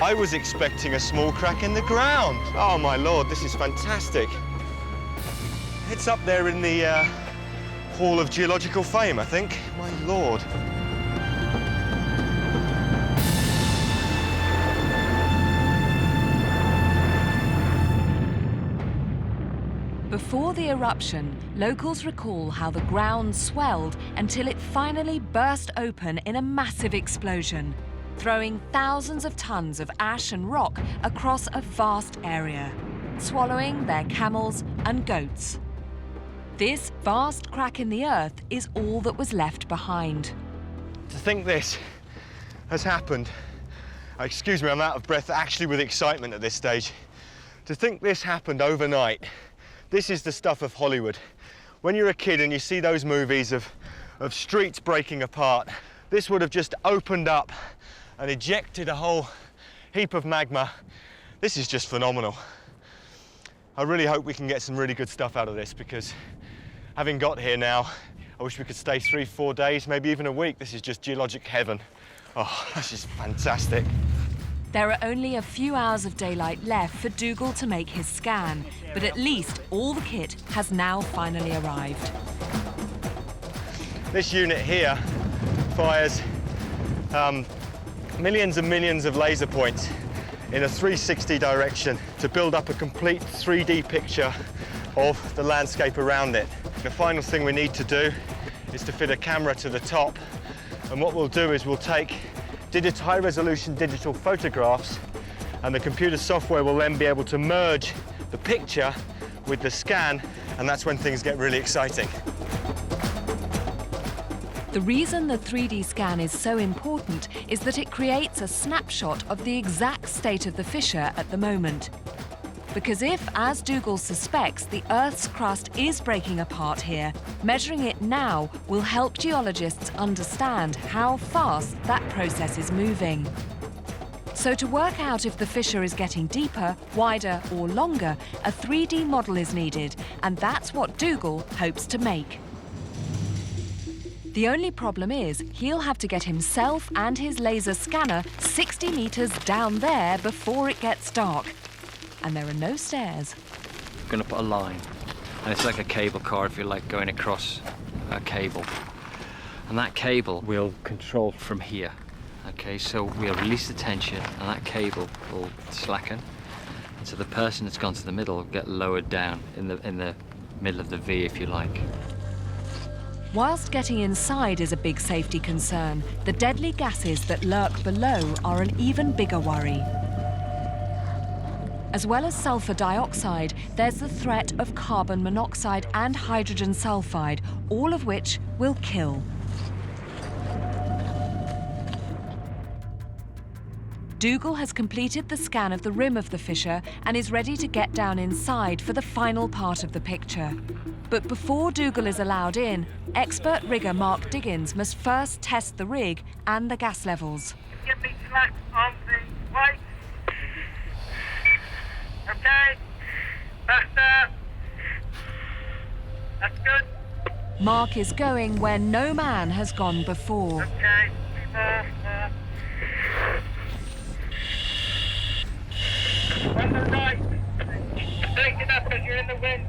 I was expecting a small crack in the ground. Oh, my Lord, this is fantastic. It's up there in the Hall of Geological Fame, I think. My Lord. Before the eruption, locals recall how the ground swelled until it finally burst open in a massive explosion, throwing thousands of tons of ash and rock across a vast area, swallowing their camels and goats. This vast crack in the earth is all that was left behind. To think this has happened, excuse me, I'm out of breath actually with excitement at this stage. To think this happened overnight. This is the stuff of Hollywood. When you're a kid and you see those movies of streets breaking apart, this would have just opened up and ejected a whole heap of magma. This is just phenomenal. I really hope we can get some really good stuff out of this, because having got here now, I wish we could stay 3-4 days, maybe even a week. This is just geologic heaven. Oh, this is fantastic. There are only a few hours of daylight left for Dougal to make his scan, but at least all the kit has now finally arrived. This unit here fires millions and millions of laser points in a 360 direction to build up a complete 3D picture of the landscape around it. The final thing we need to do is to fit a camera to the top, and what we'll do is we'll take high-resolution digital photographs, and the computer software will then be able to merge the picture with the scan, and that's when things get really exciting. The reason the 3D scan is so important is that it creates a snapshot of the exact state of the fissure at the moment. Because if, as Dougal suspects, the Earth's crust is breaking apart here, measuring it now will help geologists understand how fast that process is moving. So to work out if the fissure is getting deeper, wider or longer, a 3D model is needed, and that's what Dougal hopes to make. The only problem is he'll have to get himself and his laser scanner 60 meters down there before it gets dark. And there are no stairs. I'm going to put a line, and it's like a cable car, if you like, going across a cable. And that cable we'll control from here. Okay, so we'll release the tension, and that cable will slacken. And so the person that's gone to the middle will get lowered down in the middle of the V, if you like. Whilst getting inside is a big safety concern, the deadly gases that lurk below are an even bigger worry. As well as sulfur dioxide, there's the threat of carbon monoxide and hydrogen sulfide, all of which will kill. Dougal has completed the scan of the rim of the fissure and is ready to get down inside for the final part of the picture. But before Dougal is allowed in, expert rigger Mark Diggins must first test the rig and the gas levels. Give me slack on the weight. Okay, faster. That's good. Mark is going where no man has gone before. Okay, more. On the right. Take it up because you're in the wind.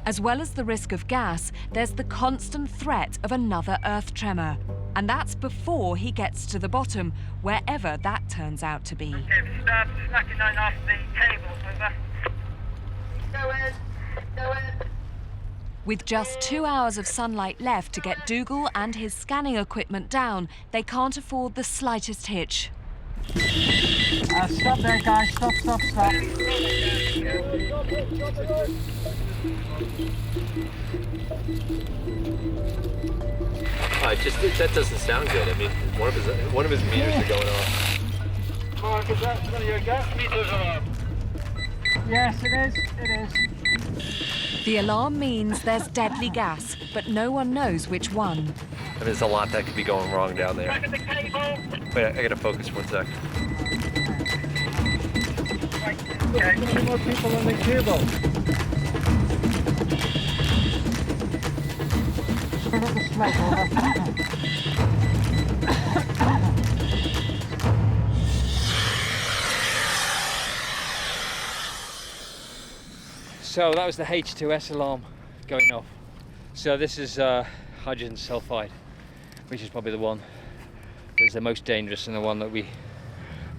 As well as the risk of gas, there's the constant threat of another earth tremor. And that's before he gets to the bottom, wherever that turns out to be. Okay, start slacking on off the cable, over. Go in. With just 2 hours of sunlight left to get Dougal and his scanning equipment down, they can't afford the slightest hitch. Stop there, guys. Stop. That doesn't sound good. I mean, one of his meters are going off. Mark, is that one of your gas meters alarm? Yes, it is. The alarm means there's deadly gas, but no one knows which one. I mean, there's a lot that could be going wrong down there. Look at the cable. Wait, I gotta focus for a sec. Okay. There's more people on the cable. Look at the smoke over. So that was the H2S alarm going off. So this is hydrogen sulfide, which is probably the one that's the most dangerous and the one that we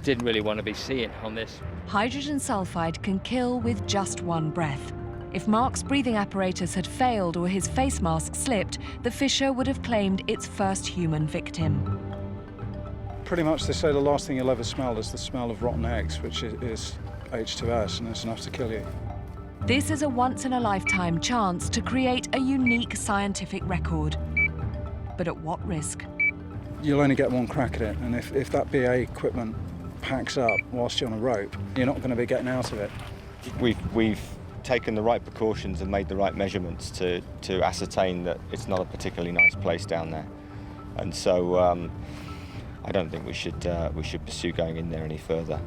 didn't really want to be seeing on this. Hydrogen sulfide can kill with just one breath. If Mark's breathing apparatus had failed or his face mask slipped, the fissure would have claimed its first human victim. Pretty much they say the last thing you'll ever smell is the smell of rotten eggs, which is H2S, and it's enough to kill you. This is a once-in-a-lifetime chance to create a unique scientific record. But at what risk? You'll only get one crack at it, and if that BA equipment packs up whilst you're on a rope, you're not going to be getting out of it. We've taken the right precautions and made the right measurements to ascertain that it's not a particularly nice place down there. And so I don't think we should pursue going in there any further.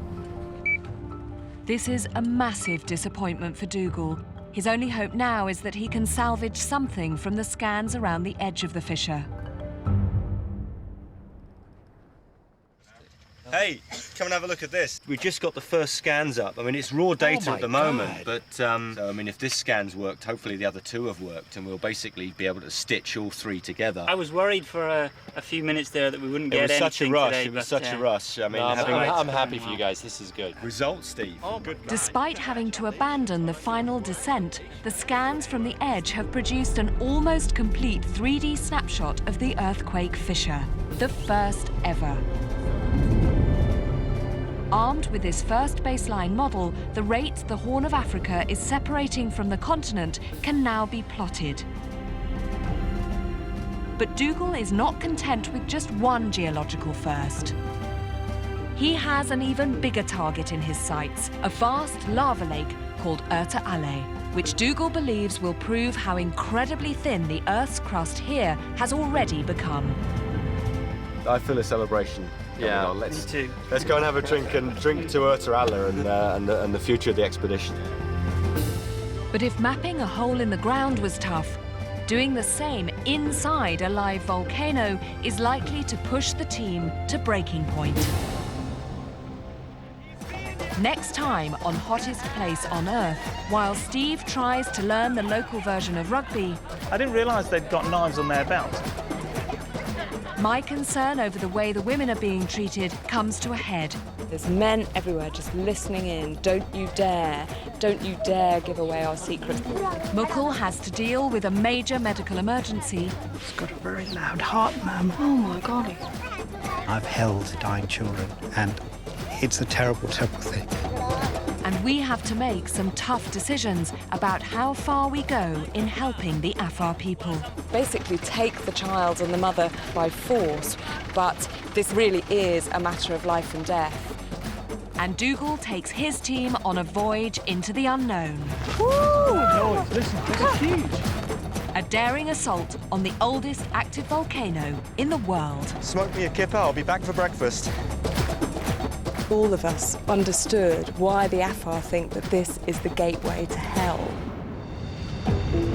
This is a massive disappointment for Dougal. His only hope now is that he can salvage something from the scans around the edge of the fissure. Hey, come and have a look at this. We just got the first scans up. I mean, it's raw data at the moment, but so, I mean, if this scan's worked, hopefully the other two have worked, and we'll basically be able to stitch all three together. I was worried for a few minutes there that we wouldn't get anything such a rush. today, It was such a rush. I mean, No, I'm happy for you guys. This is good. results, Steve. Good. Despite having to abandon the final descent, the scans from the edge have produced an almost complete 3D snapshot of the earthquake fissure, the first ever. Armed with this first baseline model, the rate the Horn of Africa is separating from the continent can now be plotted. But Dougal is not content with just one geological first. He has an even bigger target in his sights, a vast lava lake called Urta Ale, which Dougal believes will prove how incredibly thin the Earth's crust here has already become. I feel a celebration. Yeah, let's Me too. let's go and have a drink to Urta Ale and the future of the expedition. But if mapping a hole in the ground was tough, doing the same inside a live volcano is likely to push the team to breaking point. Next time on Hottest Place on Earth, while Steve tries to learn the local version of rugby, I didn't realise they'd got knives on their belt. my concern over the way the women are being treated comes to a head. There's men everywhere just listening in. Don't you dare give away our secret. Mukul has to deal with a major medical emergency. He's got a very loud heart, ma'am. Oh my golly. I've held dying children, and it's a terrible, terrible thing. And we have to make some tough decisions about how far we go in helping the Afar people. Basically take the child and the mother by force, but this really is a matter of life and death. And Dougal takes his team on a voyage into the unknown. Oh, listen, this is huge. A daring assault on the oldest active volcano in the world. Smoke me a kipper, I'll be back for breakfast. All of us understood why the Afar think that this is the gateway to hell.